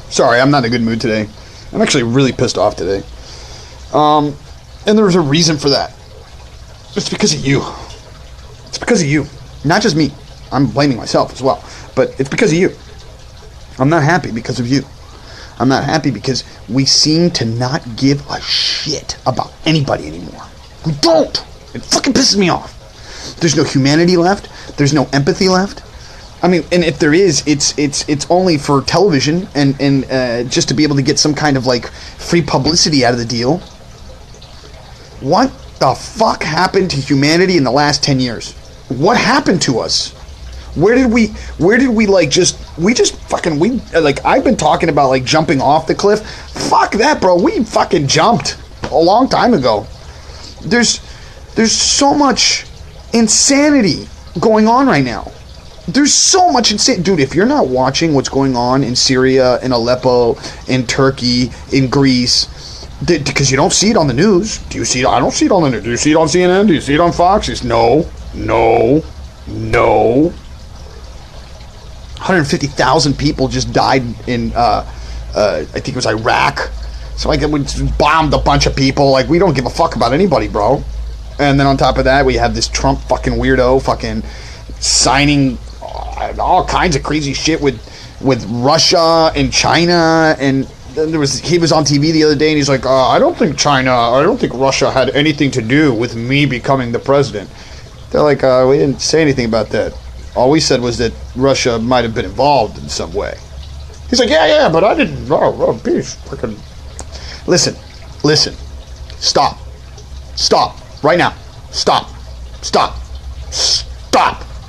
Sorry, I'm not in a good mood today. I'm actually really pissed off today. And there's a reason for that. It's because of you. It's because of you. Not just me. I'm blaming myself as well. But it's because of you. I'm not happy because of you. I'm not happy because we seem to not give a shit about anybody anymore. We don't. It fucking pisses me off. There's no humanity left. There's no empathy left. I mean, and if there is, it's only for television and just to be able to get some kind of like free publicity out of the deal. What the fuck happened to humanity in the last 10 years? What happened to us? Where did we like I've been talking about like jumping off the cliff. Fuck that, bro. We fucking jumped a long time ago. There's so much insanity going on right now. There's so much insanity. Dude, if you're not watching what's going on in Syria, in Aleppo, in Turkey, in Greece, because you don't see it on the news. Do you see it? I don't see it on the news. Do you see it on CNN? Do you see it on Fox? It's no. 150,000 people just died in, I think it was Iraq. So like we bombed a bunch of people. Like we don't give a fuck about anybody, bro. And then on top of that, we have this Trump fucking weirdo fucking signing all kinds of crazy shit with Russia and China. And then he was on TV the other day and he's like, I don't think Russia had anything to do with me becoming the president. They're like, we didn't say anything about that. All we said was that Russia might have been involved in some way. He's like, yeah, but I didn't. Oh, peace. Freaking. Listen. Stop. Right now. Stop.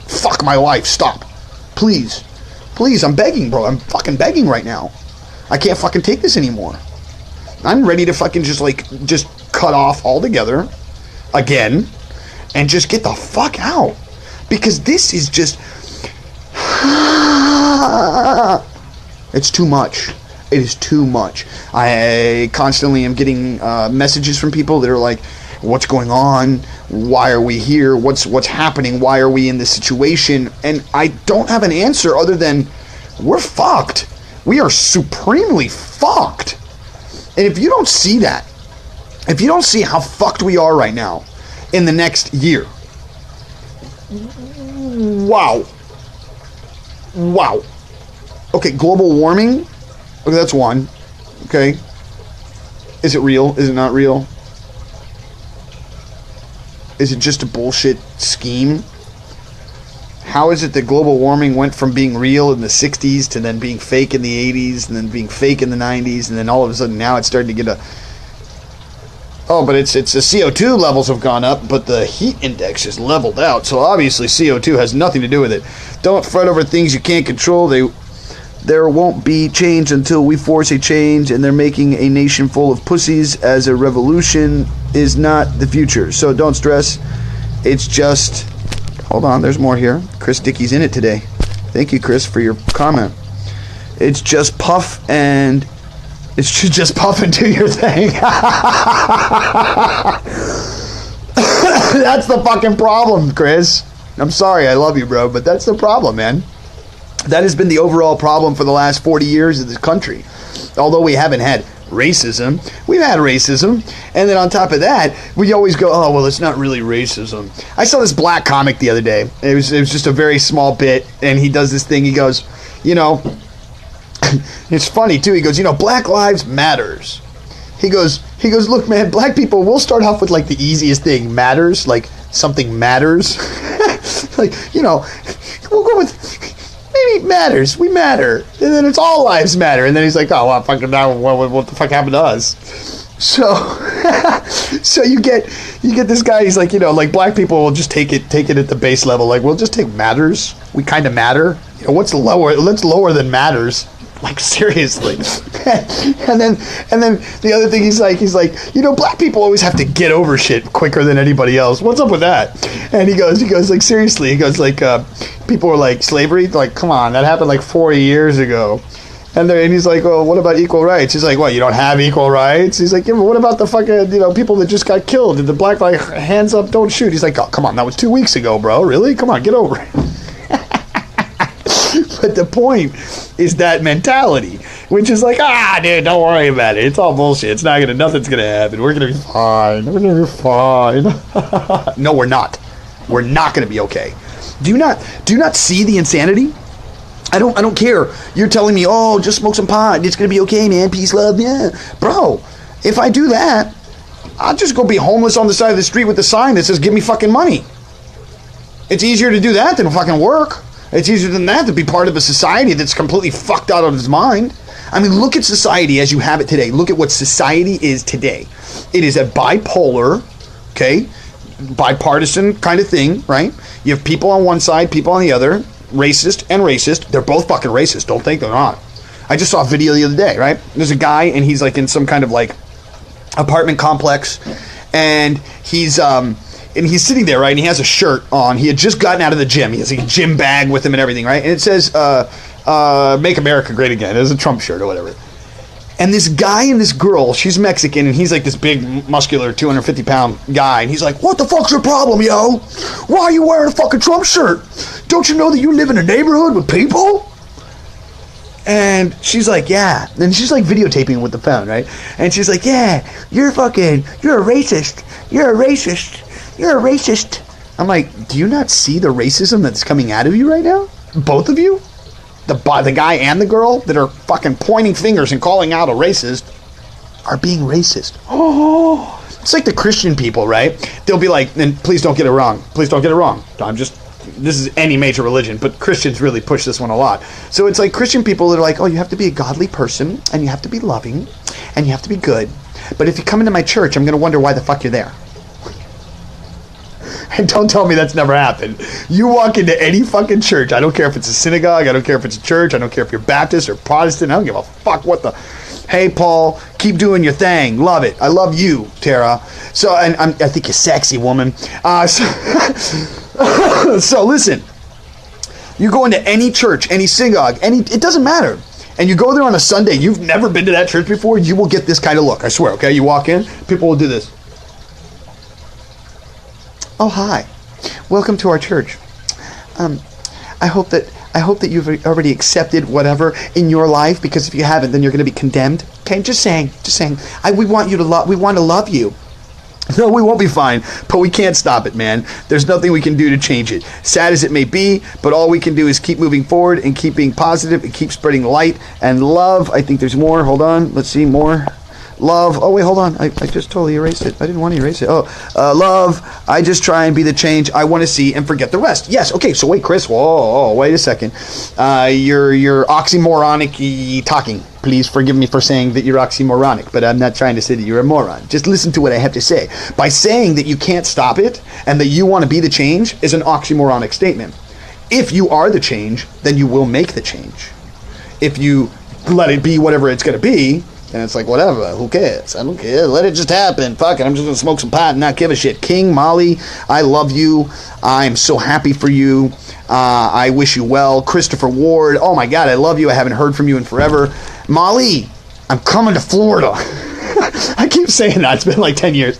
Fuck my life. Stop. Please, I'm begging, bro. I'm fucking begging right now. I can't fucking take this anymore. I'm ready to fucking just cut off altogether again and just get the fuck out. Because this is just... It's too much. It is too much. I constantly am getting messages from people that are like, what's going on? Why are we here? What's happening? Why are we in this situation? And I don't have an answer other than we're fucked. We are supremely fucked. And if you don't see that, if you don't see how fucked we are right now in the next year, wow. Okay, global warming. Okay, that's one. Okay. Is it real? Is it not real? Is it just a bullshit scheme? How is it that global warming went from being real in the 60s to then being fake in the 80s and then being fake in the 90s and then all of a sudden now it's starting to get a... Oh, but it's the CO2 levels have gone up, but the heat index is leveled out. So obviously CO2 has nothing to do with it. Don't fret over things you can't control. There won't be change until we force a change, and they're making a nation full of pussies as a revolution is not the future. So don't stress. It's just... Hold on, there's more here. Chris Dickey's in it today. Thank you, Chris, for your comment. It's just puff and... It should just puff and do your thing. That's the fucking problem, Chris. I'm sorry, I love you, bro, but that's the problem, man. That has been the overall problem for the last 40 years of this country. Although we haven't had racism, we've had racism. And then on top of that, we always go, oh, well, it's not really racism. I saw this black comic the other day. It was just a very small bit, and he does this thing. He goes, it's funny too. He goes, Black Lives Matters. He goes, look, man, black people, we'll start off with like the easiest thing, matters, like something matters. Like, we'll go with maybe matters. We matter. And then it's all lives matter. And then he's like, oh, well, fucking now, what the fuck happened to us? So, so you get this guy. He's like, like black people will just take it at the base level. Like, we'll just take matters. We kind of matter. What's lower? Let's lower than matters. Like, seriously. and then the other thing he's like, black people always have to get over shit quicker than anybody else. What's up with that? And he goes like, seriously. He goes like, people were like, slavery? Like, come on, that happened like 40 years ago. And he's like, well, what about equal rights? He's like, what, you don't have equal rights? He's like, yeah, but what about the fucking, people that just got killed? Did the black like hands up, don't shoot? He's like, oh, come on, that was 2 weeks ago, bro. Really? Come on, get over it. But the point is that mentality, which is like, dude, don't worry about it. It's all bullshit. It's not nothing's gonna happen. We're gonna be fine. We're gonna be fine. No, we're not. We're not gonna be okay. Do you not see the insanity? I don't care. You're telling me, oh, just smoke some pot. It's gonna be okay, man. Peace, love, yeah, bro. If I do that, I'll just go be homeless on the side of the street with a sign that says, give me fucking money. It's easier to do that than fucking work. It's easier than that to be part of a society that's completely fucked out of its mind. I mean, look at society as you have it today. Look at what society is today. It is a bipolar, okay, bipartisan kind of thing, right? You have people on one side, people on the other, racist and racist. They're both fucking racist. Don't think they're not. I just saw a video the other day, right? There's a guy and he's like in some kind of like apartment complex, and he's sitting there, right? And he has a shirt on. He had just gotten out of the gym. He has a gym bag with him and everything, right? And it says, Make America Great Again. It's a Trump shirt or whatever. And this guy and this girl, she's Mexican, and he's like this big, muscular, 250-pound guy. And he's like, what the fuck's your problem, yo? Why are you wearing a fucking Trump shirt? Don't you know that you live in a neighborhood with people? And she's like, yeah. And she's like videotaping with the phone, right? And she's like, yeah, you're a racist. You're a racist. You're a racist. I'm like, do you not see the racism that's coming out of you right now? Both of you? The guy and the girl that are fucking pointing fingers and calling out a racist are being racist. Oh, it's like the Christian people, right? They'll be like, and please don't get it wrong. Please don't get it wrong. This is any major religion, but Christians really push this one a lot. So it's like Christian people that are like, oh, you have to be a godly person, and you have to be loving, and you have to be good. But if you come into my church, I'm going to wonder why the fuck you're there. And don't tell me that's never happened. You walk into any fucking church, I don't care if it's a synagogue, I don't care if it's a church, I don't care if you're Baptist or Protestant, I don't give a fuck what the... Hey, Paul, keep doing your thing. Love it. I love you, Tara. So, and I think you're sexy, woman. So listen, you go into any church, any synagogue, it doesn't matter. And you go there on a Sunday, you've never been to that church before, you will get this kind of look. I swear, okay? You walk in, people will do this. Oh, hi. Welcome to our church. I hope that you've already accepted whatever in your life, because if you haven't, then you're going to be condemned. Okay, just saying. We want to love you. No, we won't be fine, but we can't stop it, man. There's nothing we can do to change it. Sad as it may be, but all we can do is keep moving forward and keep being positive and keep spreading light and love. I think there's more. Hold on. Let's see more. Love. Oh, wait, hold on. I just totally erased it. I didn't want to erase it. Love. I just try and be the change I want to see and forget the rest. Yes. Okay. So wait, Chris. Whoa. Wait a second. You're oxymoronic talking. Please forgive me for saying that you're oxymoronic, but I'm not trying to say that you're a moron. Just listen to what I have to say. By saying that you can't stop it and that you want to be the change is an oxymoronic statement. If you are the change, then you will make the change. If you let it be whatever it's going to be, and it's like, whatever, who cares? I don't care. Let it just happen. Fuck it. I'm just going to smoke some pot and not give a shit. King, Molly, I love you. I'm so happy for you. I wish you well. Christopher Ward, oh my God, I love you. I haven't heard from you in forever. Molly, I'm coming to Florida. I keep saying that. It's been like 10 years.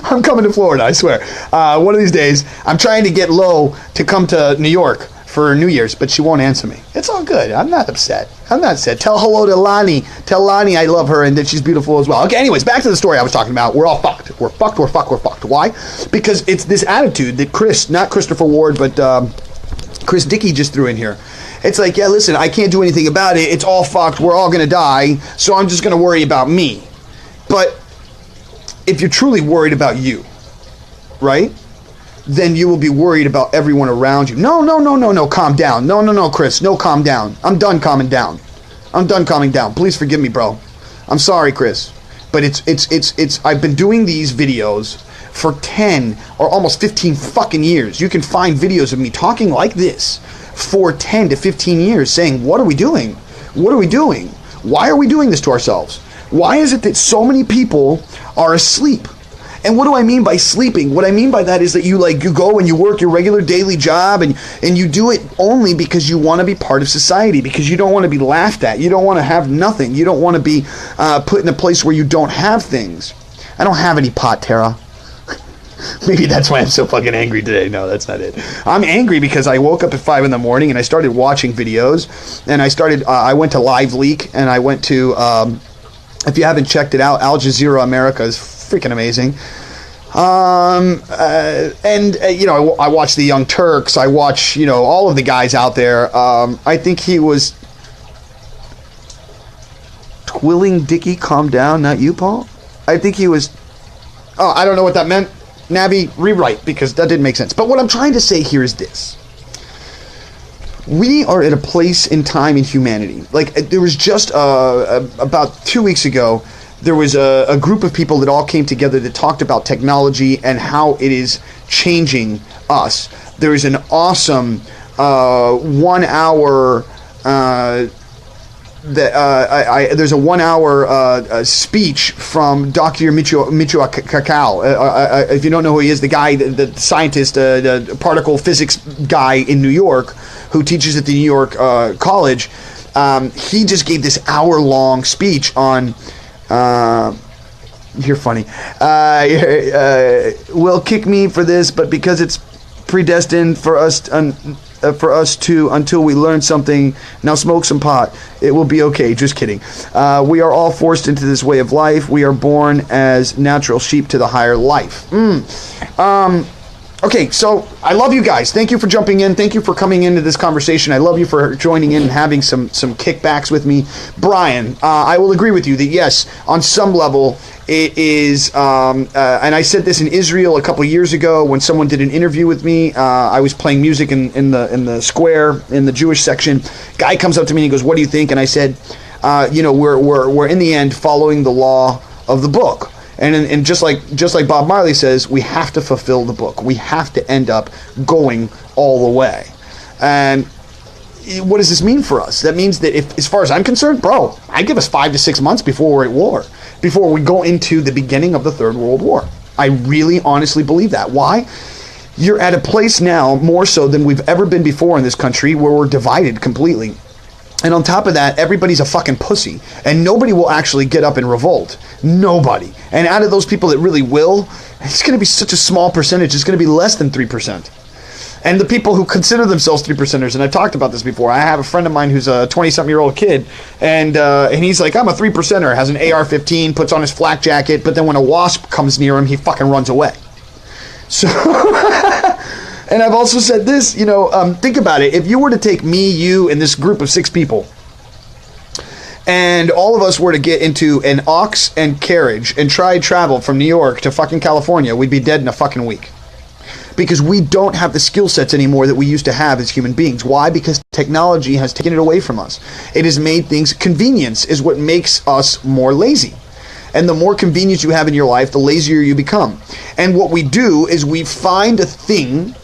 I'm coming to Florida, I swear. One of these days, I'm trying to get Lo to come to New York for New Year's, but she won't answer me. It's all good. I'm not upset. Tell hello to Lonnie. Tell Lonnie I love her and that she's beautiful as well. Okay, anyways, back to the story I was talking about. We're all fucked. We're fucked. Why? Because it's this attitude that Chris, not Christopher Ward, but Chris Dickey just threw in here. It's like, yeah, listen, I can't do anything about it. It's all fucked. We're all going to die. So I'm just going to worry about me. But if you're truly worried about you, right? Then you will be worried about everyone around you. No, calm down. No, Chris, no, calm down. I'm done calming down. Please forgive me, bro. I'm sorry, Chris. But it's I've been doing these videos for 10 or almost 15 fucking years. You can find videos of me talking like this for 10 to 15 years saying, what are we doing? Why are we doing this to ourselves? Why is it that so many people are asleep? And what do I mean by sleeping? What I mean by that is that you go and you work your regular daily job and you do it only because you want to be part of society, because you don't want to be laughed at. You don't want to have nothing. You don't want to be put in a place where you don't have things. I don't have any pot, Tara. Maybe that's why I'm so fucking angry today. No, that's not it. I'm angry because I woke up at 5 in the morning and I started watching videos, and I went to Live Leak, and I went to, if you haven't checked it out, Al Jazeera America is freaking amazing. I watch the Young Turks. I watch, all of the guys out there. I think he was twilling Dickie, calm down, not you, Paul. I think he was, I don't know what that meant. Navi, rewrite, because that didn't make sense. But what I'm trying to say here is this. We are at a place in time in humanity. Like, there was just, about 2 weeks ago, there was a group of people that all came together that talked about technology and how it is changing us. There is an awesome 1 hour there's a 1 hour speech from Dr. Michio Kaku. If you don't know who he is, the guy, the scientist, the particle physics guy in New York who teaches at the New York college, he just gave this hour-long speech on... you're funny. Will kick me for this, but because it's predestined for us to until we learn something. Now smoke some pot. It will be okay. Just kidding. We are all forced into this way of life. We are born as natural sheep to the higher life. Okay, so I love you guys. Thank you for jumping in. Thank you for coming into this conversation. I love you for joining in and having some kickbacks with me. Brian, I will agree with you that yes, on some level, it is, and I said this in Israel a couple years ago when someone did an interview with me. I was playing music in the square, in the Jewish section. Guy comes up to me and he goes, "What do you think?" And I said, we're in the end following the law of the book. And just like Bob Marley says, we have to fulfill the book. We have to end up going all the way. And what does this mean for us? That means that if, as far as I'm concerned, bro, I give us 5 to 6 months before we're at war, before we go into the beginning of the Third World War. I really honestly believe that. Why? You're at a place now, more so than we've ever been before in this country, where we're divided completely. And on top of that, everybody's a fucking pussy. And nobody will actually get up and revolt. Nobody. And out of those people that really will, it's going to be such a small percentage. It's going to be less than 3%. And the people who consider themselves 3%ers, and I've talked about this before. I have a friend of mine who's a 20-something-year-old kid, and he's like, I'm a 3%er, has an AR-15, puts on his flak jacket, but then when a wasp comes near him, he fucking runs away. So... And I've also said this, think about it. If you were to take me, you, and this group of 6 people, and all of us were to get into an ox and carriage and try travel from New York to fucking California, we'd be dead in a fucking week. Because we don't have the skill sets anymore that we used to have as human beings. Why? Because technology has taken it away from us. It has made things, convenience is what makes us more lazy. And the more convenience you have in your life, the lazier you become. And what we do is we find a thing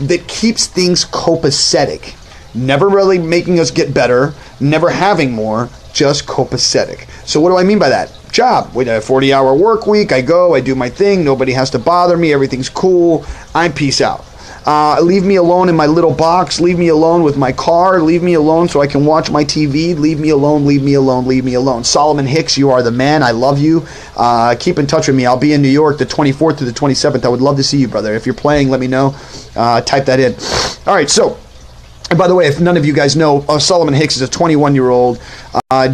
that keeps things copacetic, never really making us get better, never having more, just copacetic. So what do I mean by that? Job, with a 40-hour work week, I go, I do my thing, nobody has to bother me, everything's cool, I peace out. Leave me alone in my little box, leave me alone with my car, leave me alone so I can watch my TV, leave me alone, leave me alone, leave me alone. Solomon Hicks, you are the man, I love you. Keep in touch with me. I'll be in New York the 24th to the 27th. I would love to see you, brother. If you're playing, let me know. Type that in. All right, so, and by the way, if none of you guys know, Solomon Hicks is a 21-year-old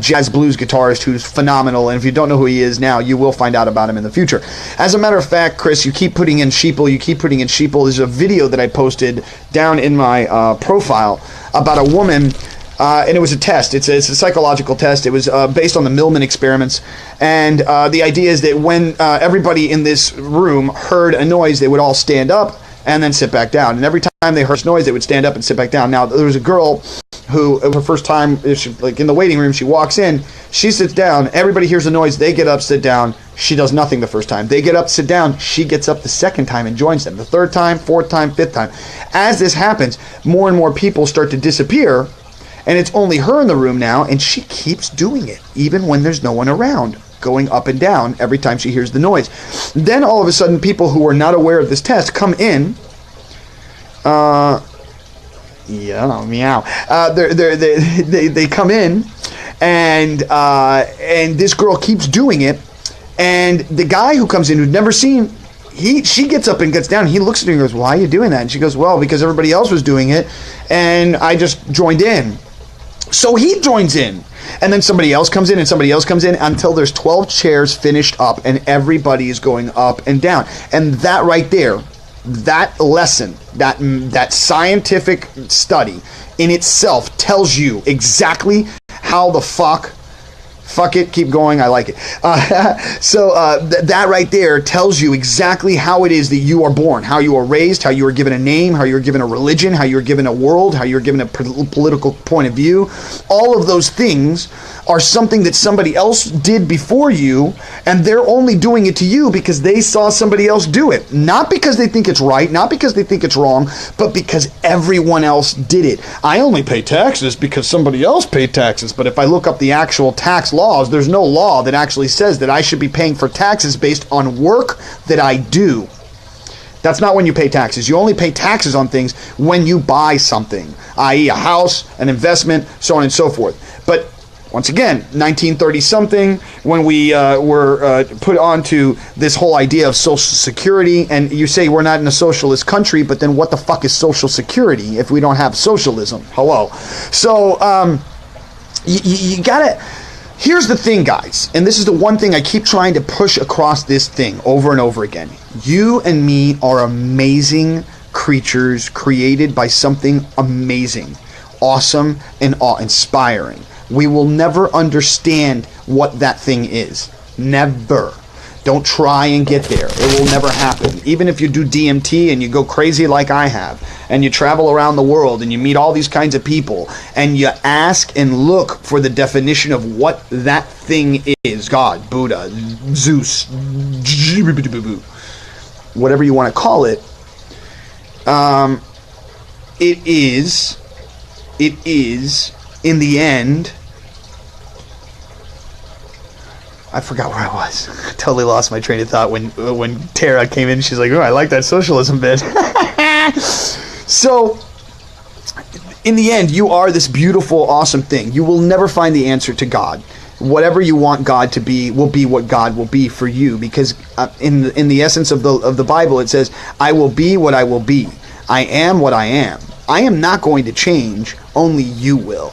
jazz blues guitarist who's phenomenal, and if you don't know who he is now, you will find out about him in the future. As a matter of fact, Chris, you keep putting in sheeple. There's a video that I posted down in my profile about a woman, and it was a test. It's a psychological test. It was based on the Millman experiments, and the idea is that when everybody in this room heard a noise, they would all stand up and then sit back down. And every time they heard noise, they would stand up and sit back down. Now, there was a girl who, her first time, like in the waiting room, she walks in, she sits down, everybody hears the noise, they get up, sit down, she does nothing the first time. They get up, sit down, she gets up the second time and joins them. The third time, fourth time, fifth time. As this happens, more and more people start to disappear, and it's only her in the room now, and she keeps doing it, even when there's no one around, going up and down every time she hears the noise. Then all of a sudden, people who are not aware of this test come in. Meow. They come in, and this girl keeps doing it, and the guy who comes in who'd never seen she gets up and gets down. He looks at her and goes, why are you doing that? And she goes, well, because everybody else was doing it, and I just joined in. So he joins in. And then somebody else comes in and somebody else comes in until there's 12 chairs finished up and everybody is going up and down. And that right there, that lesson, that scientific study in itself tells you exactly how the fuck it, keep going, I like it. That right there tells you exactly how it is that you are born, how you are raised, how you are given a name, how you're given a religion, how you're given a world, how you're given a political point of view. All of those things are something that somebody else did before you, and they're only doing it to you because they saw somebody else do it. Not because they think it's right, not because they think it's wrong, but because everyone else did it. I only pay taxes because somebody else paid taxes, but if I look up the actual tax laws, there's no law that actually says that I should be paying for taxes based on work that I do. That's not when you pay taxes. You only pay taxes on things when you buy something, i.e. a house, an investment, so on and so forth. But once again, 1930-something, when we were put onto this whole idea of Social Security, and you say we're not in a socialist country, but then what the fuck is Social Security if we don't have socialism? Hello. So, you gotta... Here's the thing, guys, and this is the one thing I keep trying to push across this thing over and over again. You and me are amazing creatures created by something amazing, awesome, and awe-inspiring. We will never understand what that thing is. Never. Don't try and get there. It will never happen. Even if you do DMT and you go crazy like I have, and you travel around the world and you meet all these kinds of people, and you ask and look for the definition of what that thing is, God, Buddha, Zeus, whatever you want to call it, it is, in the end, I forgot where I was. Totally lost my train of thought when Tara came in. She's like, oh, I like that socialism bit. So, in the end, you are this beautiful, awesome thing. You will never find the answer to God. Whatever you want God to be will be what God will be for you. Because in the essence of the Bible, it says, I will be what I will be. I am what I am. I am not going to change. Only you will.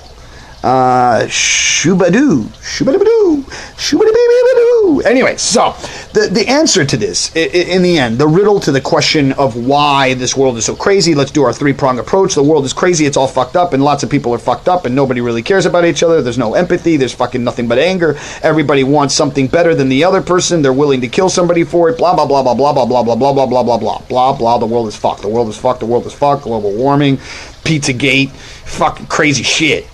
Shoo-ba-doo, shoo-ba-doo, shoo-ba-doo. Anyway, so the answer to this, in the end, the riddle to the question of why this world is so crazy, let's do our three-prong approach. The world is crazy, it's all fucked up, and lots of people are fucked up, and nobody really cares about each other. There's no empathy, there's fucking nothing but anger. Everybody wants something better than the other person. They're willing to kill somebody for it. Blah, blah, blah, blah, blah, blah, blah, blah, blah, blah, blah, blah, blah, blah, blah. The world is fucked. The world is fucked. The world is fucked. Global warming, Pizzagate, fucking crazy shit.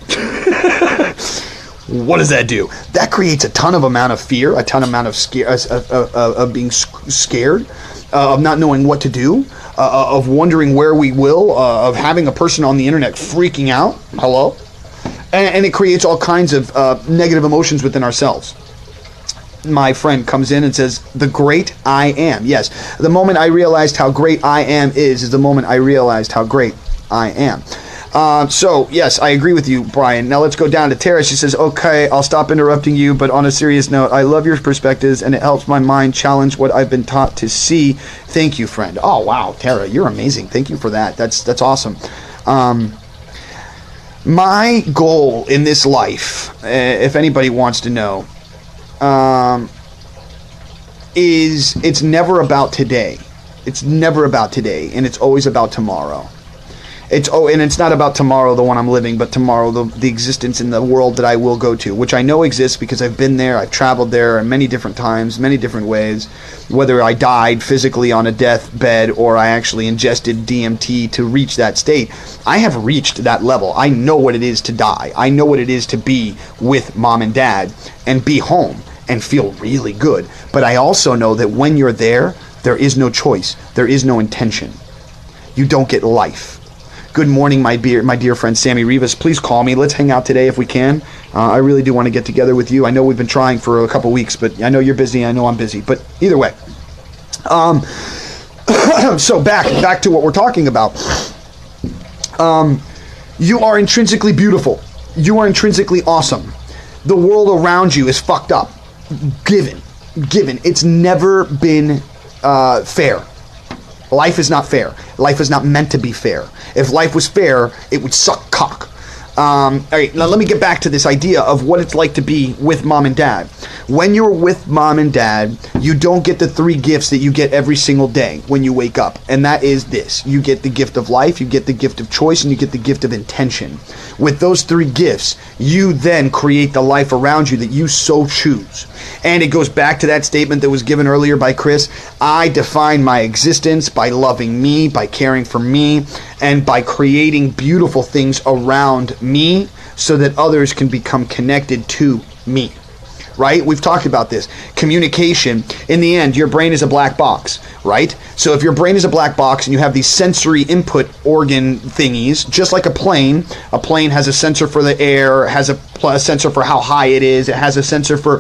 What does that do? That creates a ton of amount of fear, a ton amount of of being scared, of not knowing what to do, of wondering where we will, of having a person on the internet freaking out. Hello? And it creates all kinds of negative emotions within ourselves. My friend comes in and says, the great I am. Yes, the moment I realized how great I am is the moment I realized how great I am. So, yes, I agree with you, Brian. Now let's go down to Tara. She says, okay, I'll stop interrupting you, but on a serious note, I love your perspectives, and it helps my mind challenge what I've been taught to see. Thank you, friend. Oh, wow, Tara, you're amazing. Thank you for that. That's awesome. My goal in this life, if anybody wants to know, is it's never about today. It's never about today, and it's always about tomorrow. And it's not about tomorrow, the one I'm living, but tomorrow, the existence in the world that I will go to, which I know exists because I've been there, I've traveled there in many different times, many different ways, whether I died physically on a deathbed or I actually ingested DMT to reach that state. I have reached that level. I know what it is to die. I know what it is to be with mom and dad and be home and feel really good. But I also know that when you're there, there is no choice. There is no intention. You don't get life. Good morning, my dear friend Sammy Rivas. Please call me. Let's hang out today if we can. I really do want to get together with you. I know we've been trying for a couple weeks, but I know you're busy. I know I'm busy. But either way. So back to what we're talking about. You are intrinsically beautiful. You are intrinsically awesome. The world around you is fucked up. Given. It's never been fair. Life is not fair. Life is not meant to be fair. If life was fair, it would suck cock. All right, now let me get back to this idea of what it's like to be with mom and dad. When you're with mom and dad, you don't get the 3 gifts that you get every single day when you wake up. And that is this. You get the gift of life, you get the gift of choice, and you get the gift of intention. With those 3 gifts, you then create the life around you that you so choose. And it goes back to that statement that was given earlier by Chris. I define my existence by loving me, by caring for me, and by creating beautiful things around me so that others can become connected to me. Right? We've talked about this. Communication, in the end, your brain is a black box, right? So if your brain is a black box and you have these sensory input organ thingies, just like a plane has a sensor for the air, has a sensor for how high it is, it has a sensor for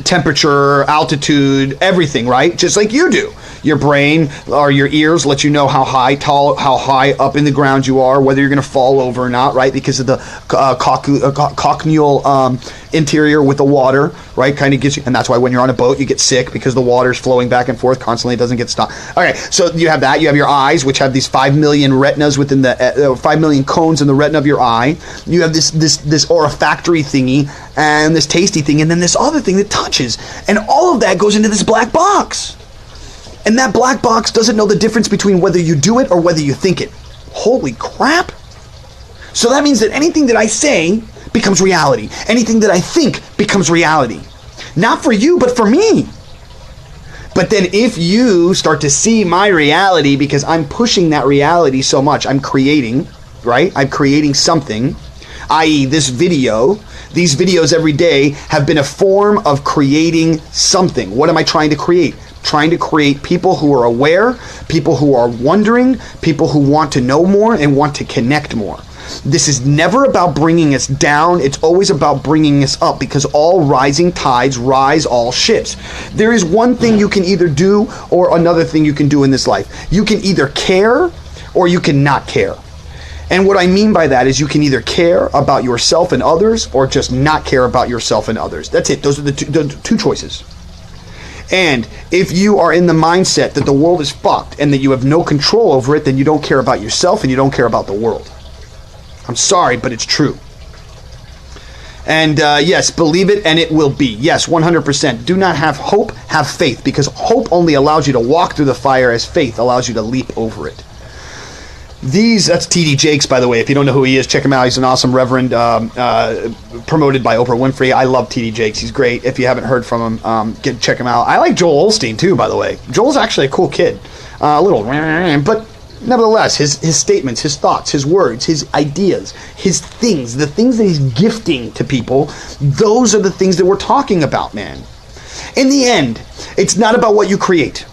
temperature, altitude, everything, right? Just like you do. Your brain or your ears let you know how high up in the ground you are, whether you're going to fall over or not, right? Because of the cochlear interior with the water, right? Kind of gives you, and that's why when you're on a boat, you get sick because the water's flowing back and forth constantly. It doesn't get stopped. All right, so you have that. You have your eyes, which have these 5 million retinas within the 5 million cones in the retina of your eye. You have this olfactory thingy and this tasty thing, and then this other thing that touches, and all of that goes into this black box. And that black box doesn't know the difference between whether you do it or whether you think it. Holy crap. So that means that anything that I say becomes reality. Anything that I think becomes reality. Not for you, but for me. But then if you start to see my reality, because I'm pushing that reality so much, I'm creating, right? I'm creating something, i.e. this video. These videos every day have been a form of creating something. What am I trying to create? Trying to create people who are aware, people who are wondering, people who want to know more and want to connect more. This is never about bringing us down. It's always about bringing us up, because all rising tides rise all ships. There is one thing you can either do or another thing you can do in this life. You can either care or you can not care. And what I mean by that is you can either care about yourself and others or just not care about yourself and others. That's it. Those are the two choices. And if you are in the mindset that the world is fucked and that you have no control over it, then you don't care about yourself and you don't care about the world. I'm sorry, but it's true. And yes, believe it and it will be. Yes, 100%. Do not have hope, have faith, because hope only allows you to walk through the fire as faith allows you to leap over it. That's T.D. Jakes, by the way. If you don't know who he is, check him out. He's an awesome reverend promoted by Oprah Winfrey. I love T.D. Jakes. He's great. If you haven't heard from him, check him out. I like Joel Osteen, too, by the way. Joel's actually a cool kid. A little, but nevertheless, his statements, his thoughts, his words, his ideas, his things, the things that he's gifting to people, those are the things that we're talking about, man. In the end, it's not about what you create.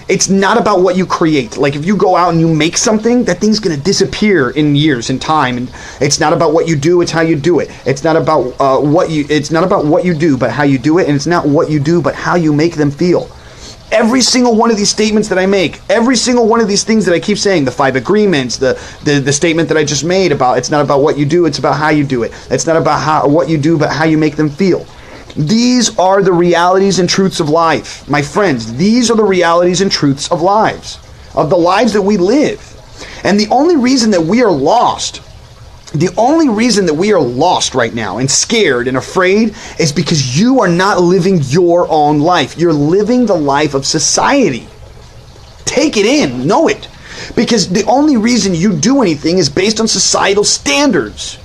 It's not about what you create. Like if you go out and you make something, that thing's going to disappear in years and time. And it's not about what you do, it's how you do it. It's not about it's not about what you do, but how you do it. And it's not what you do, but how you make them feel. Every single one of these statements that I make, every single one of these things that I keep saying, the 5 agreements, the statement that I just made about it's not about what you do, it's about how you do it. It's not about what you do, but how you make them feel. These are the realities and truths of life. My friends, these are the realities and truths of lives, of the lives that we live. And the only reason that we are lost, right now and scared and afraid is because you are not living your own life. You're living the life of society. Take it in, know it. Because the only reason you do anything is based on societal standards.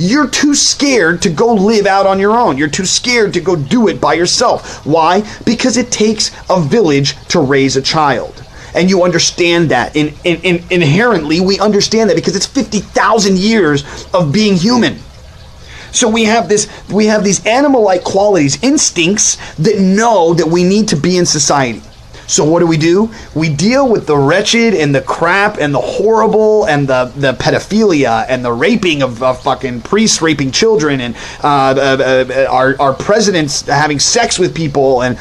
You're too scared to go live out on your own. You're too scared to go do it by yourself. Why? Because it takes a village to raise a child. And you understand that. Inherently, we understand that because it's 50,000 years of being human. So we have these animal-like qualities, instincts that know that we need to be in society. So what do? We deal with the wretched and the crap and the horrible and the pedophilia and the raping of fucking priests raping children and our presidents having sex with people, and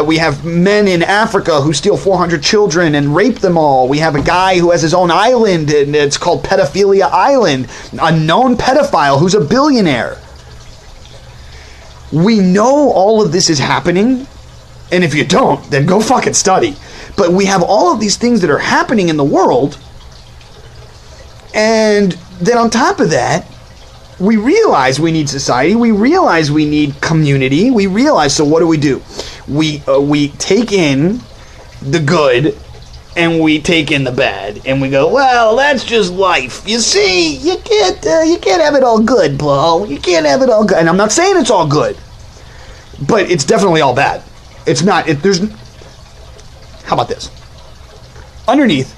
we have men in Africa who steal 400 children and rape them all. We have a guy who has his own island and it's called Pedophilia Island, a known pedophile who's a billionaire. We know all of this is happening. And if you don't, then go fucking study. But we have all of these things that are happening in the world. And then on top of that, we realize we need society. We realize we need community. We realize, so what do? We take in the good and we take in the bad. And we go, well, that's just life. You see, you can't have it all good, Paul. You can't have it all good. And I'm not saying it's all good. But it's definitely all bad. It's not. How about this? Underneath,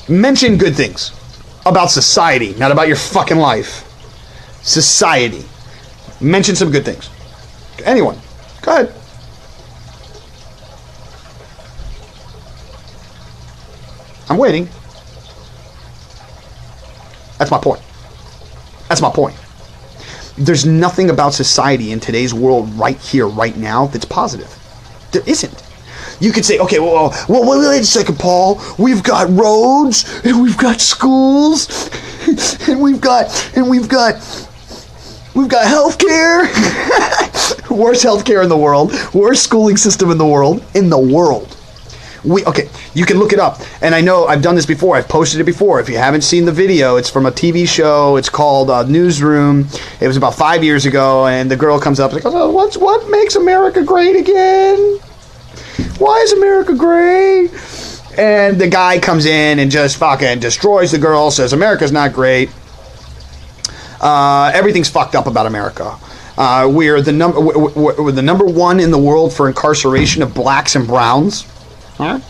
mention good things about society, not about your fucking life. Society. Mention some good things. Anyone. Go ahead. I'm waiting. That's my point. That's my point. There's nothing about society in today's world right here, right now, that's positive. There isn't. You could say, okay, well, wait a second, Paul. We've got roads, and we've got schools, and we've got healthcare. Worst healthcare in the world. Worst schooling system in the world. Okay, you can look it up. And I know I've done this before. I've posted it before. If you haven't seen the video, it's from a TV show. It's called Newsroom. It was about 5 years ago, and the girl comes up and goes, oh, what makes America great again? Why is America great? And the guy comes in and just fucking destroys the girl, says America's not great. Everything's fucked up about America. We're the number one in the world for incarceration of blacks and browns. Huh?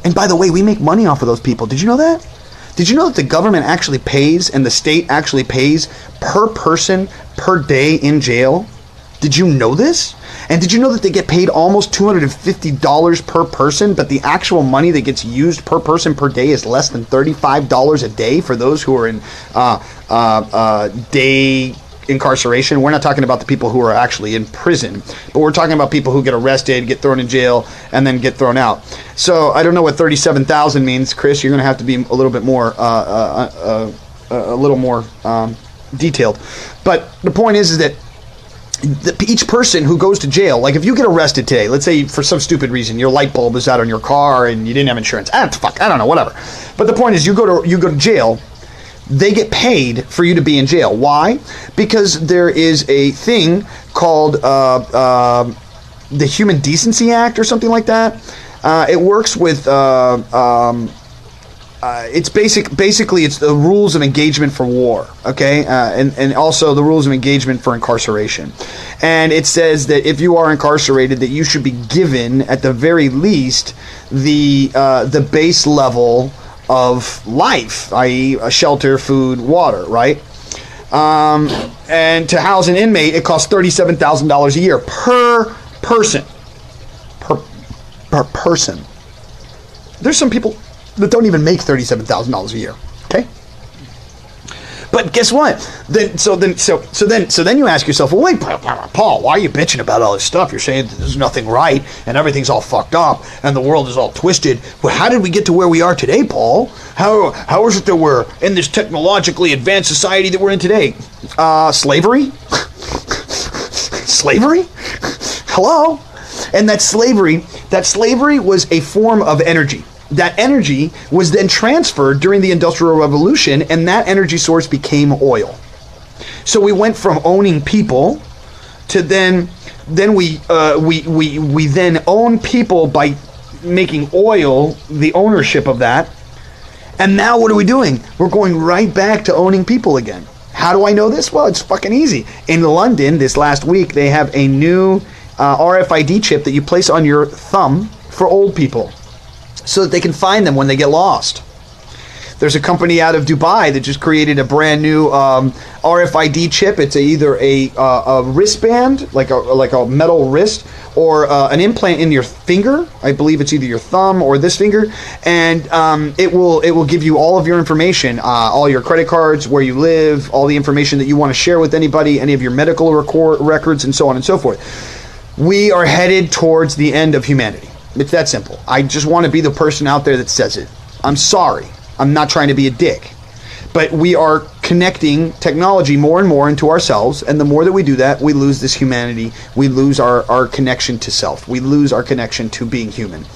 And by the way, we make money off of those people. Did you know that? Did you know that the government actually pays and the state actually pays per person per day in jail? Did you know this? And did you know that they get paid almost $250 per person, but the actual money that gets used per person per day is less than $35 a day for those who are in day incarceration? We're not talking about the people who are actually in prison, but we're talking about people who get arrested, get thrown in jail, and then get thrown out. So I don't know what 37,000 means, Chris. You're going to have to be a little bit more, detailed. But the point is that each person who goes to jail, like if you get arrested today, let's say for some stupid reason your light bulb is out on your car and you didn't have insurance. I don't know, whatever. But the point is, you go to jail. They get paid for you to be in jail. Why? Because there is a thing called the Human Decency Act or something like that. It works with it's basically it's the rules of engagement for war, okay, and also the rules of engagement for incarceration. And it says that if you are incarcerated, that you should be given at the very least the base level of life, i.e. a shelter, food, water, right? And to house an inmate, it costs $37,000 a year per person. Per person. There's some people that don't even make $37,000 a year. Okay? But guess what? Then you ask yourself, well, wait, Paul, why are you bitching about all this stuff? You're saying that there's nothing right and everything's all fucked up and the world is all twisted. Well, how did we get to where we are today, Paul? How is it that we're in this technologically advanced society that we're in today? Slavery? Slavery? Hello? And that slavery was a form of energy. That energy was then transferred during the Industrial Revolution, and that energy source became oil. So we went from owning people to then we then own people by making oil the ownership of that. And now what are we doing? We're going right back to owning people again. How do I know this? Well, it's fucking easy. In London this last week, they have a new RFID chip that you place on your thumb for old people, so that they can find them when they get lost. There's a company out of Dubai that just created a brand new RFID chip. It's either a wristband, like a metal wrist, or an implant in your finger. I believe it's either your thumb or this finger, and it will give you all of your information, all your credit cards, where you live, all the information that you want to share with anybody, any of your medical records, and so on and so forth. We are headed towards the end of humanity. It's that simple. I just want to be the person out there that says it. I'm sorry. I'm not trying to be a dick. But we are connecting technology more and more into ourselves, and the more that we do that, we lose this humanity. We lose our connection to self. We lose our connection to being human.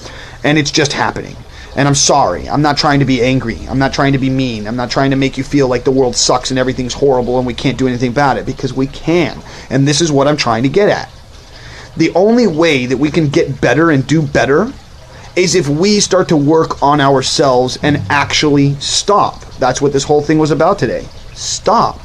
And it's just happening. And I'm sorry. I'm not trying to be angry. I'm not trying to be mean. I'm not trying to make you feel like the world sucks and everything's horrible and we can't do anything about it, because we can. And this is what I'm trying to get at. The only way that we can get better and do better is if we start to work on ourselves and actually stop. That's what this whole thing was about today. Stop.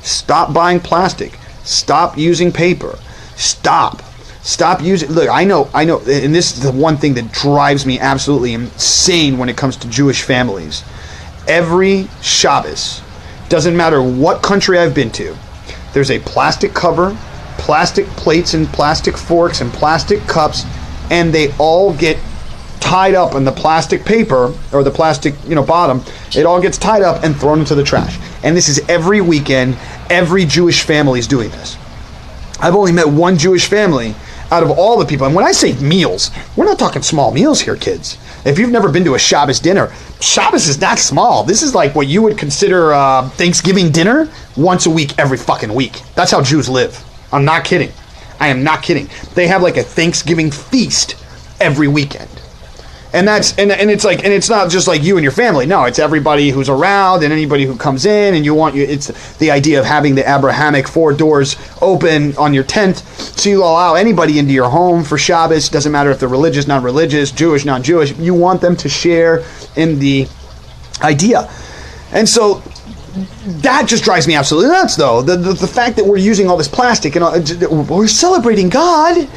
Stop buying plastic. Stop using paper. Stop. Stop using... Look, I know, and this is the one thing that drives me absolutely insane when it comes to Jewish families. Every Shabbos, doesn't matter what country I've been to, there's a plastic cover, plastic plates and plastic forks and plastic cups, and they all get tied up in the plastic paper, or the plastic, bottom. It all gets tied up and thrown into the trash. And this is every weekend. Every Jewish family is doing this. I've only met one Jewish family out of all the people. And when I say meals, we're not talking small meals here, kids. If you've never been to a Shabbos dinner, Shabbos is not small. This is like what you would consider Thanksgiving dinner once a week, every fucking week. That's how Jews live. I'm not kidding. I am not kidding. They have like a Thanksgiving feast every weekend. And that's and it's like, and it's not just like you and your family. No, it's everybody who's around and anybody who comes in, and it's the idea of having the Abrahamic 4 doors open on your tent, so you allow anybody into your home for Shabbos. Doesn't matter if they're religious, non-religious, Jewish, non-Jewish. You want them to share in the idea. And so that just drives me absolutely nuts, though. The fact that we're using all this plastic and we're celebrating God.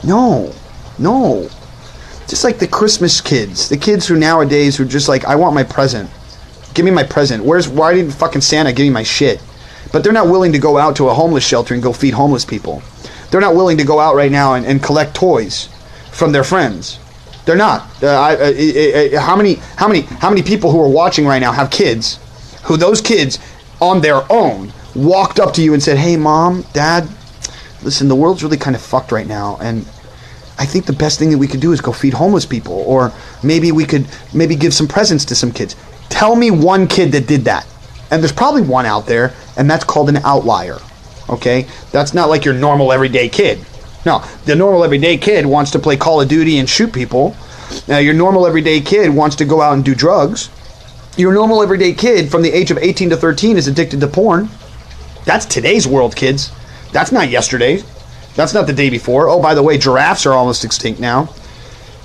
No. Just like the Christmas kids. The kids who nowadays who are just like, I want my present. Give me my present. Why didn't fucking Santa give me my shit? But they're not willing to go out to a homeless shelter and go feed homeless people. They're not willing to go out right now and collect toys from their friends. They're not. How many people who are watching right now have kids who those kids on their own walked up to you and said, hey, Mom, Dad, listen, the world's really kind of fucked right now, and I think the best thing that we could do is go feed homeless people, or maybe we could give some presents to some kids. Tell me one kid that did that. And there's probably one out there, and that's called an outlier. Okay? That's not like your normal everyday kid. No, the normal everyday kid wants to play Call of Duty and shoot people. Your normal everyday kid wants to go out and do drugs. Your normal everyday kid from the age of 18 to 13 is addicted to porn. That's today's world, kids. That's not yesterday's. That's not the day before. Oh, by the way, giraffes are almost extinct now.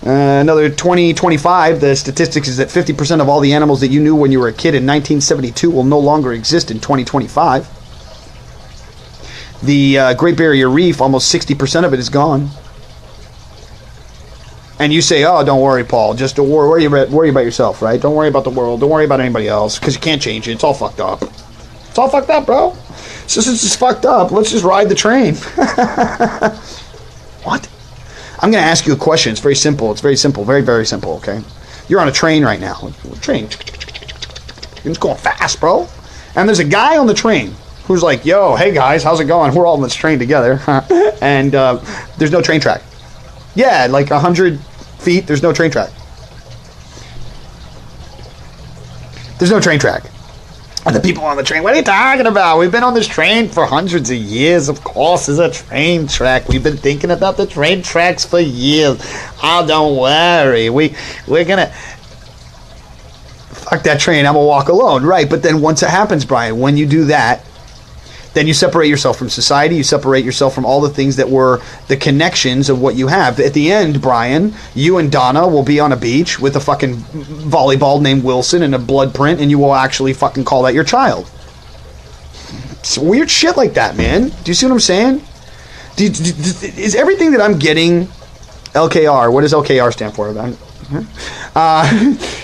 Another 2025, the statistics is that 50% of all the animals that you knew when you were a kid in 1972 will no longer exist in 2025. The Great Barrier Reef, almost 60% of it is gone. And you say, oh, don't worry, Paul. Just don't worry about yourself, right? Don't worry about the world. Don't worry about anybody else, because you can't change it. It's all fucked up. It's all fucked up, bro. So since it's fucked up, let's just ride the train. What? I'm going to ask you a question. It's very simple. It's very simple. Very, very simple, okay? You're on a train right now. Train. It's going fast, bro. And there's a guy on the train who's like, yo, hey, guys, how's it going? We're all on this train together. And there's no train track. Yeah, like 100 feet, there's no train track. There's no train track. And the people on the train, what are you talking about? We've been on this train for hundreds of years. Of course, there's a train track. We've been thinking about the train tracks for years. Oh, don't worry. We're going to... Fuck that train. I'm going to walk alone. Right, but then once it happens, Brian, when you do that, then you separate yourself from society. You separate yourself from all the things that were the connections of what you have. At the end, Brian, you and Donna will be on a beach with a fucking volleyball named Wilson and a blood print, and you will actually fucking call that your child. It's weird shit like that, man. Do you see what I'm saying? Is everything that I'm getting LKR? What does LKR stand for?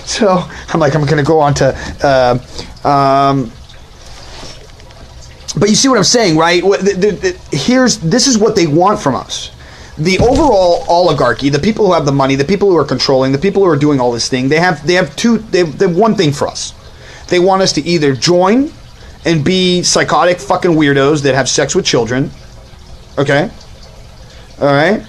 So I'm going to go on to... But you see what I'm saying, right? This is what they want from us. The overall oligarchy, the people who have the money, the people who are controlling, the people who are doing all this thing, they have one thing for us. They want us to either join and be psychotic fucking weirdos that have sex with children. Okay? All right?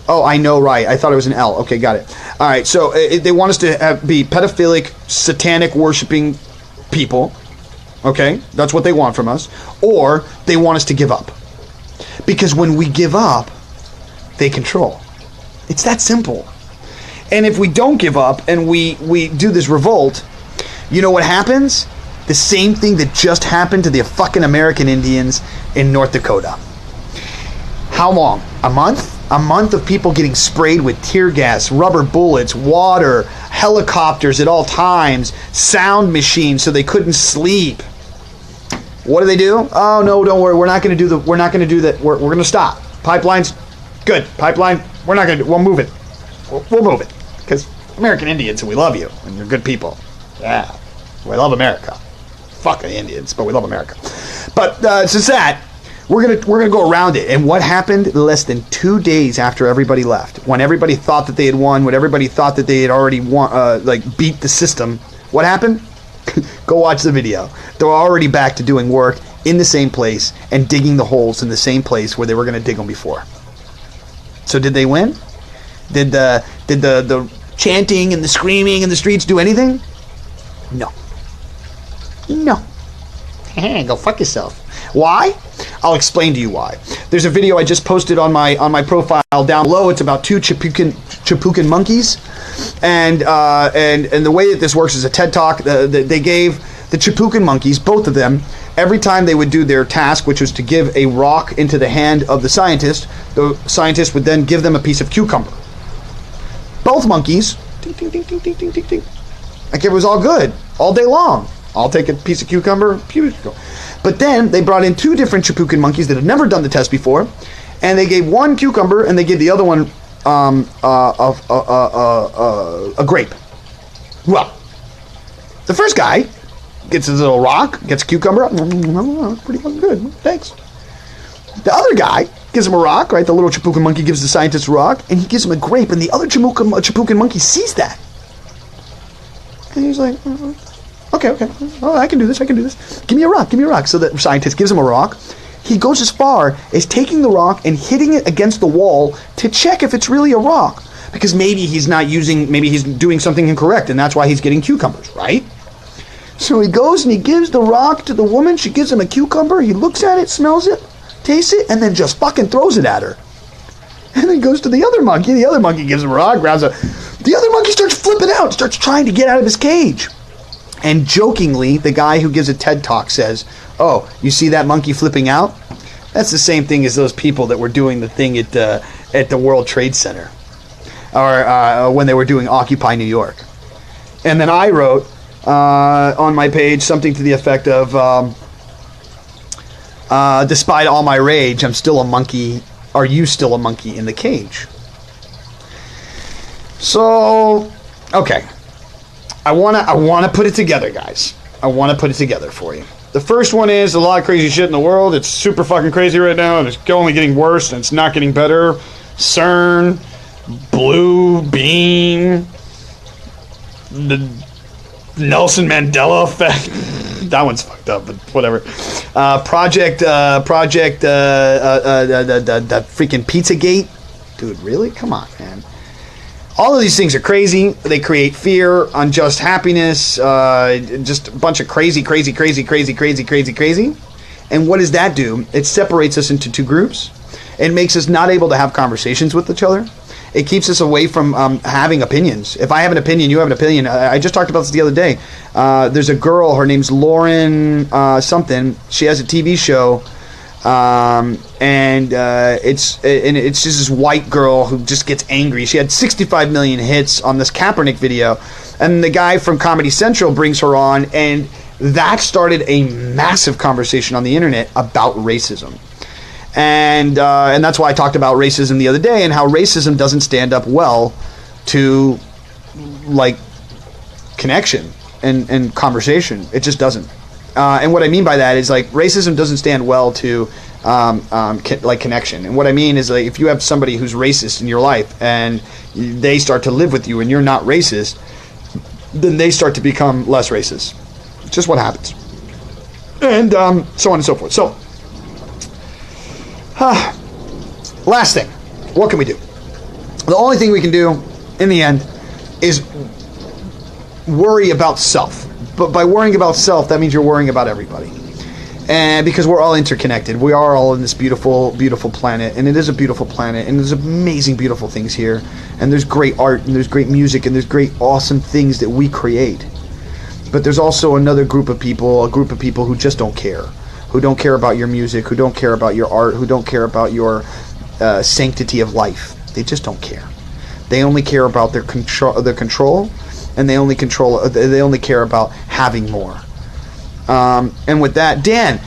Oh, I know, right. I thought it was an L. Okay, got it. All right, so they want us to be pedophilic, satanic, worshiping people. Okay, that's what they want from us. Or they want us to give up. Because when we give up, they control. It's that simple. And if we don't give up and we do this revolt, you know what happens? The same thing that just happened to the fucking American Indians in North Dakota. How long? A month? A month of people getting sprayed with tear gas, rubber bullets, water, helicopters at all times, sound machines so they couldn't sleep. What do? Oh no, don't worry. We're not going to do that. We're going to stop. Pipelines, good. Pipeline, we're not going to do. We'll move it. We'll move it because American Indians and we love you and you're good people. Yeah, we love America. Fuck the Indians, but we love America. But since that, we're gonna go around it. And what happened less than 2 days after everybody left, when everybody thought that they had won, when everybody thought that they had already won, beat the system, what happened? Go watch the video. They're already back to doing work in the same place and digging the holes in the same place where they were going to dig them before. So did they win? Did the chanting and the screaming in the streets do anything? No. Go fuck yourself. Why? I'll explain to you why. There's a video I just posted on my profile down below. It's about two Chipucan monkeys. And the way that this works is a TED Talk. They gave the Chipucan monkeys, both of them, every time they would do their task, which was to give a rock into the hand of the scientist would then give them a piece of cucumber. Both monkeys, ding, ding, ding, ding, ding, ding, ding, ding. Like it was all good, all day long. I'll take a piece of cucumber. But then they brought in two different Chipucan monkeys that had never done the test before, and they gave one cucumber and they gave the other one a grape. Well, the first guy gets his little rock, gets a cucumber. Pretty fucking good. Thanks. The other guy gives him a rock, right? The little Chipucan monkey gives the scientist a rock, and he gives him a grape, and the other Chipucan monkey sees that. And he's like, okay. Oh, I can do this. Give me a rock. So the scientist gives him a rock. He goes as far as taking the rock and hitting it against the wall to check if it's really a rock. Because maybe he's doing something incorrect, and that's why he's getting cucumbers, right? So he goes and he gives the rock to the woman. She gives him a cucumber. He looks at it, smells it, tastes it, and then just fucking throws it at her. And then goes to the other monkey. The other monkey gives him a rock, grabs it. The other monkey starts flipping out, starts trying to get out of his cage. And jokingly, the guy who gives a TED Talk says, "Oh, you see that monkey flipping out? That's the same thing as those people that were doing the thing at the World Trade Center, or when they were doing Occupy New York." And then I wrote on my page something to the effect of, "Despite all my rage, I'm still a monkey. Are you still a monkey in the cage?" So, okay. I wanna put it together, guys. I want to put it together for you. The first one is a lot of crazy shit in the world. It's super fucking crazy right now, and it's only getting worse, and it's not getting better. CERN, Blue Beam, the Nelson Mandela effect. That one's fucked up, but whatever. Project, the freaking Pizzagate. Dude, really? Come on, man. All of these things are crazy. They create fear, unjust happiness, just a bunch of crazy. And what does that do? It separates us into two groups. It makes us not able to have conversations with each other. It keeps us away from having opinions. If I have an opinion, you have an opinion. I just talked about this the other day. There's a girl, her name's Lauren something. She has a TV show. It's just this white girl who just gets angry. She had 65 million hits on this Kaepernick video, and the guy from Comedy Central brings her on, and that started a massive conversation on the internet about racism. And that's why I talked about racism the other day, and how racism doesn't stand up well to like connection and conversation. It just doesn't. And what I mean by that is, like, racism doesn't stand well to like connection. And what I mean is, like, if you have somebody who's racist in your life and they start to live with you and you're not racist, then they start to become less racist. It's just what happens. And so on and so forth. So, last thing, what can we do? The only thing we can do in the end is worry about self. But by worrying about self, that means you're worrying about everybody. And because we're all interconnected, we are all in this beautiful, beautiful planet, and it is a beautiful planet, and there's amazing, beautiful things here, and there's great art, and there's great music, and there's great, awesome things that we create. But there's also another group of people, a group of people who just don't care, who don't care about your music, who don't care about your art, who don't care about your sanctity of life. They just don't care. They only care about their control, and they only care about having more. And with that, Dan,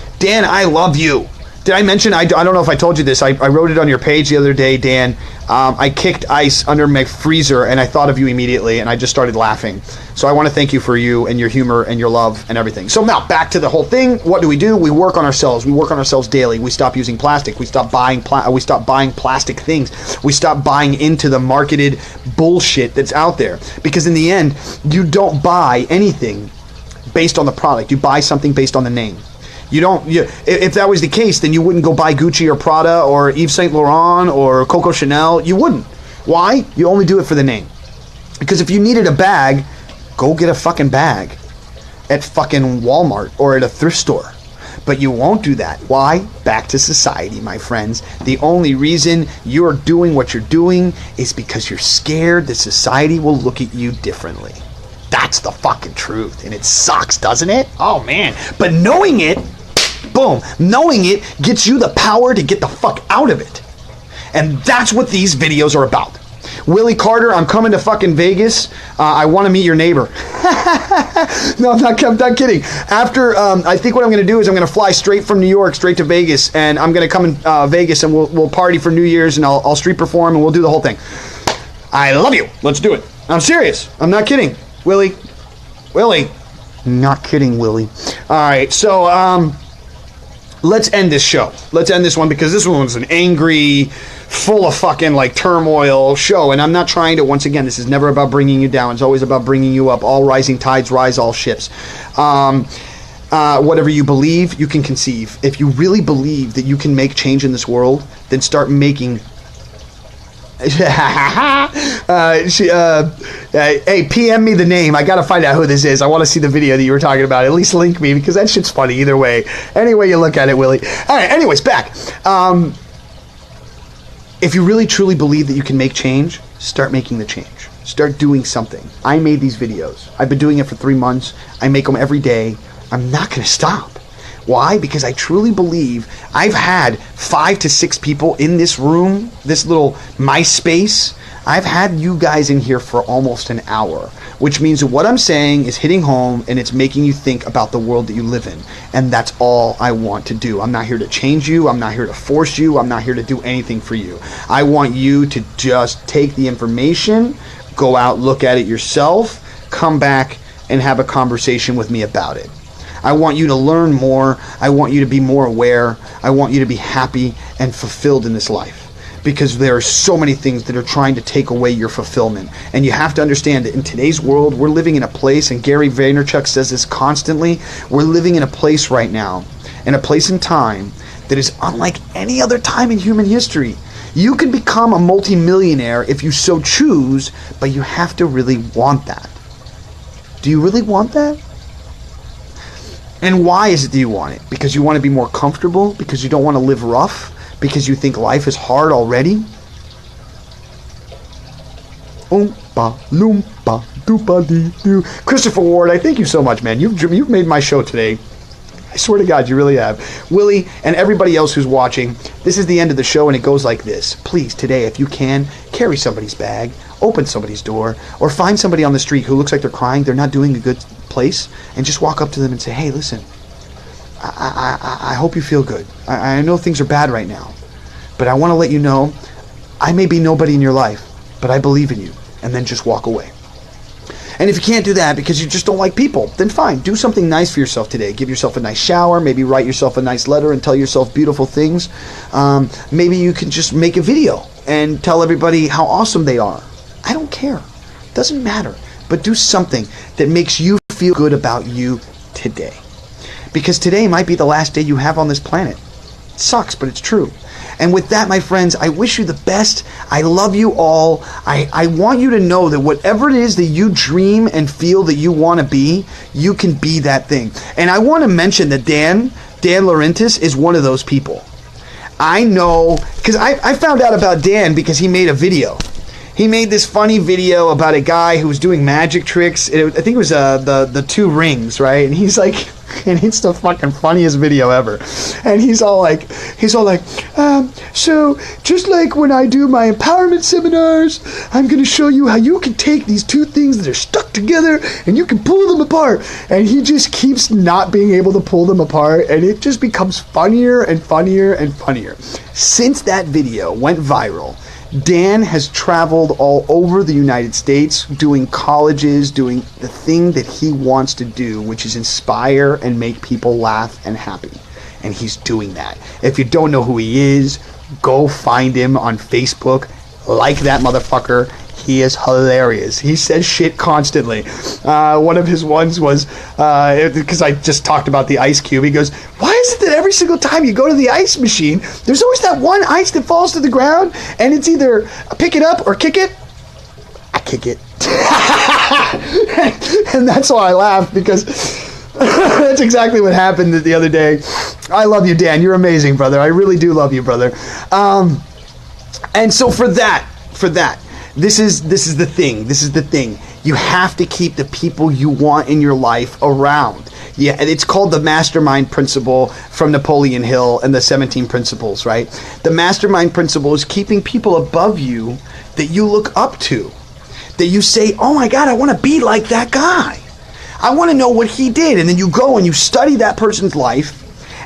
I love you. Did I mention, I don't know if I told you this, I wrote it on your page the other day, Dan. I kicked ice under my freezer, and I thought of you immediately, and I just started laughing. So I want to thank you for you and your humor and your love and everything. So now, back to the whole thing. What do? We work on ourselves. We work on ourselves daily. We stop using plastic. We stop buying plastic things. We stop buying into the marketed bullshit that's out there. Because in the end, you don't buy anything based on the product. You buy something based on the name. If that was the case, then you wouldn't go buy Gucci or Prada or Yves Saint Laurent or Coco Chanel. You wouldn't. Why? You only do it for the name. Because if you needed a bag, go get a fucking bag at fucking Walmart or at a thrift store. But you won't do that. Why? Back to society, my friends. The only reason you're doing what you're doing is because you're scared that society will look at you differently. That's the fucking truth. And it sucks, doesn't it? Oh, man. But knowing it, boom, knowing it gets you the power to get the fuck out of it. And that's what these videos are about. Willie Carter, I'm coming to fucking Vegas. I want to meet your neighbor. No, I'm not kidding. After, I think what I'm going to do is I'm going to fly straight from New York, straight to Vegas. And I'm going to come in Vegas, and we'll party for New Year's, and I'll street perform, and we'll do the whole thing. I love you. Let's do it. I'm serious. I'm not kidding. Willie. Not kidding, Willie. All right, so let's end this show. Let's end this one because this one was an angry, full of fucking like turmoil show. And I'm not trying to, once again, this is never about bringing you down. It's always about bringing you up. All rising tides rise all ships. Whatever you believe, you can conceive. If you really believe that you can make change in this world, then start making... hey, PM me the name. I gotta find out who this is. I want to see the video that you were talking about. At least link me, because that shit's funny either way. Any way you look at it, Willie. Alright, anyways, back. If you really truly believe that you can make change, start making the change. Start doing something. I made these videos. I've been doing it for 3 months. I make them every day. I'm not gonna stop. Why? Because I truly believe I've had 5 to 6 people in this room, this little MySpace. I've had you guys in here for almost an hour, which means that what I'm saying is hitting home, and it's making you think about the world that you live in. And that's all I want to do. I'm not here to change you. I'm not here to force you. I'm not here to do anything for you. I want you to just take the information, go out, look at it yourself, come back and have a conversation with me about it. I want you to learn more. I want you to be more aware. I want you to be happy and fulfilled in this life. Because there are so many things that are trying to take away your fulfillment. And you have to understand that in today's world, we're living in a place, and Gary Vaynerchuk says this constantly, we're living in a place right now, in a place in time, that is unlike any other time in human history. You can become a multimillionaire if you so choose, but you have to really want that. Do you really want that? And why is it that you want it? Because you want to be more comfortable? Because you don't want to live rough? Because you think life is hard already? Oompa loompa doopa dee doo. Christopher Ward, I thank you so much, man. You've made my show today. I swear to God, you really have. Willie and everybody else who's watching, this is the end of the show, and it goes like this. Please, today, if you can, carry somebody's bag, open somebody's door, or find somebody on the street who looks like they're crying, they're not doing a good place, and just walk up to them and say, hey, listen, I hope you feel good. I know things are bad right now, but I want to let you know I may be nobody in your life, but I believe in you. And then just walk away. And if you can't do that because you just don't like people, then fine. Do something nice for yourself today. Give yourself a nice shower. Maybe write yourself a nice letter and tell yourself beautiful things. Maybe you can just make a video and tell everybody how awesome they are. I don't care. Doesn't matter. But do something that makes you feel good about you today. Because today might be the last day you have on this planet. It sucks, but it's true. And with that, my friends, I wish you the best. I love you all. I want you to know that whatever it is that you dream and feel that you want to be, you can be that thing. And I want to mention that Dan Laurentis is one of those people. I know, because I found out about Dan because he made a video. He made this funny video about a guy who was doing magic tricks. I think it was the 2 rings, right? And he's like, and it's the fucking funniest video ever. And he's all like, so just like when I do my empowerment seminars, I'm going to show you how you can take these 2 things that are stuck together and you can pull them apart. And he just keeps not being able to pull them apart, and it just becomes funnier and funnier and funnier. Since that video went viral, Dan has traveled all over the United States doing colleges, doing the thing that he wants to do, which is inspire and make people laugh and happy. And he's doing that. If you don't know who he is, go find him on Facebook. Like that motherfucker. He is hilarious. He says shit constantly. One of his ones was, because I just talked about the ice cube, he goes, why is it that every single time you go to the ice machine, there's always that one ice that falls to the ground, and it's either pick it up or kick it? I kick it. And that's why I laugh, because that's exactly what happened the other day. I love you, Dan. You're amazing, brother. I really do love you, brother. And so for that, this is the thing. This is the thing. You have to keep the people you want in your life around. Yeah, and it's called the mastermind principle from Napoleon Hill and the 17 principles, right? The mastermind principle is keeping people above you that you look up to. That you say, oh my God, I want to be like that guy. I want to know what he did. And then you go and you study that person's life,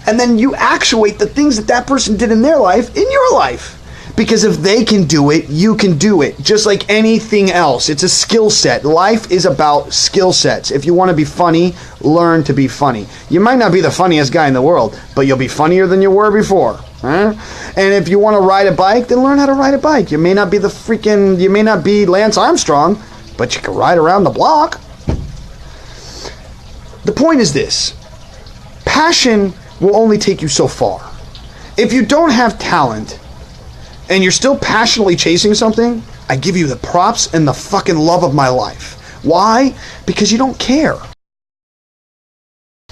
and then you actuate the things that person did in their life in your life. Because if they can do it, you can do it. Just like anything else. It's a skill set. Life is about skill sets. If you want to be funny, learn to be funny. You might not be the funniest guy in the world, but you'll be funnier than you were before. Huh? And if you want to ride a bike, then learn how to ride a bike. You may not be Lance Armstrong, but you can ride around the block. The point is this. Passion will only take you so far. If you don't have talent, and you're still passionately chasing something, I give you the props and the fucking love of my life. Why? Because you don't care.